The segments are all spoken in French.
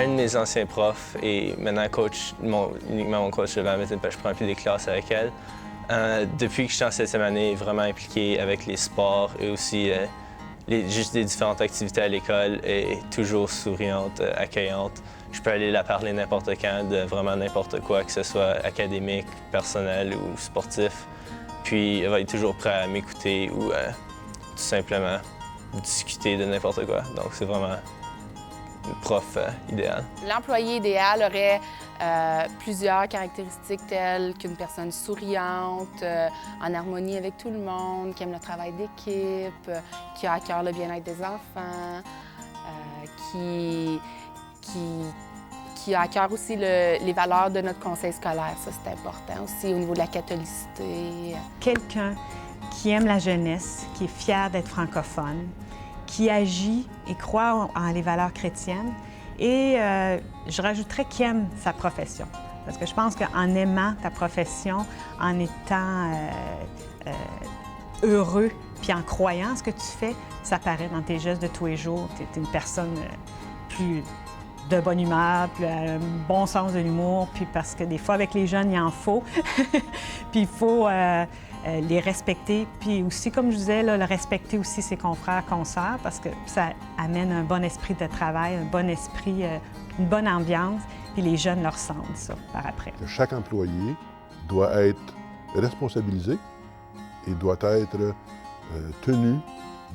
un de mes anciens profs et maintenant coach, uniquement mon coach de badminton, parce que je prends plus des classes avec elle. Depuis que je suis en 7e année, vraiment impliquée avec les sports et aussi juste des différentes activités à l'école et toujours souriante, accueillante. Je peux aller la parler n'importe quand de vraiment n'importe quoi, que ce soit académique, personnel ou sportif. Puis elle va être toujours prête à m'écouter ou tout simplement discuter de n'importe quoi. Donc c'est vraiment le prof idéal. L'employé idéal aurait plusieurs caractéristiques telles qu'une personne souriante, en harmonie avec tout le monde, qui aime le travail d'équipe, qui a à cœur le bien-être des enfants, qui a à cœur aussi les valeurs de notre conseil scolaire. Ça, c'est important aussi au niveau de la catholicité. Quelqu'un qui aime la jeunesse, qui est fier d'être francophone, qui agit et croit en les valeurs chrétiennes. Et je rajouterais qui aime sa profession. Parce que je pense qu'en aimant ta profession, en étant heureux, puis en croyant ce que tu fais, ça paraît dans tes gestes de tous les jours. Tu es une personne plus de bonne humeur, puis un bon sens de l'humour, puis parce que des fois, avec les jeunes, il en faut. Puis il faut les respecter, puis aussi, comme je disais, là, le respecter aussi ses confrères, consoeurs, parce que ça amène un bon esprit de travail, un bon esprit, une bonne ambiance, puis les jeunes le ressentent, ça, par après. Chaque employé doit être responsabilisé et doit être tenu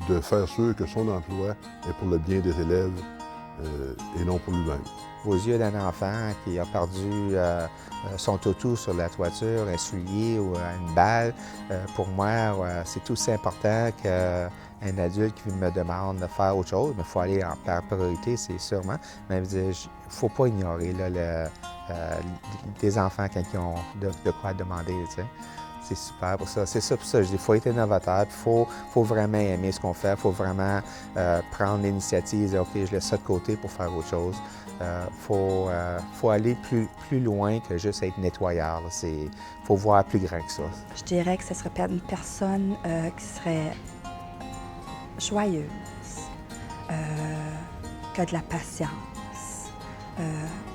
de faire sûr que son emploi est pour le bien des élèves et non pour lui-même. Aux yeux d'un enfant qui a perdu son toutou sur la toiture, un soulier ou une balle, pour moi, c'est aussi important qu'un adulte qui me demande de faire autre chose. Mais il faut aller par priorité, c'est sûrement. Mais il ne faut pas ignorer là, des enfants quand ils ont de quoi demander. Tu sais. C'est super pour ça. C'est ça pour ça. Je dis, il faut être innovateur, il faut vraiment aimer ce qu'on fait, il faut vraiment prendre l'initiative et dire, OK, je laisse ça de côté pour faire autre chose. Faut aller plus loin que juste être nettoyeur. Il faut voir plus grand que ça. Je dirais que ce serait une personne qui serait joyeuse, qui a de la patience,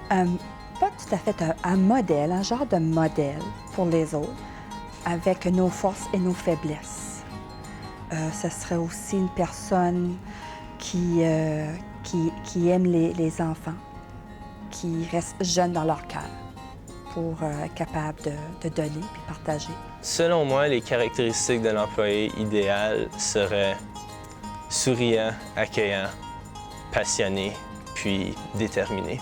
pas tout à fait un modèle, un genre de modèle pour les autres, avec nos forces et nos faiblesses. Ce serait aussi une personne qui aime les enfants, qui restent jeunes dans leur cœur pour être capable de donner puis partager. Selon moi, les caractéristiques de l'employé idéal seraient souriant, accueillant, passionné, puis déterminé.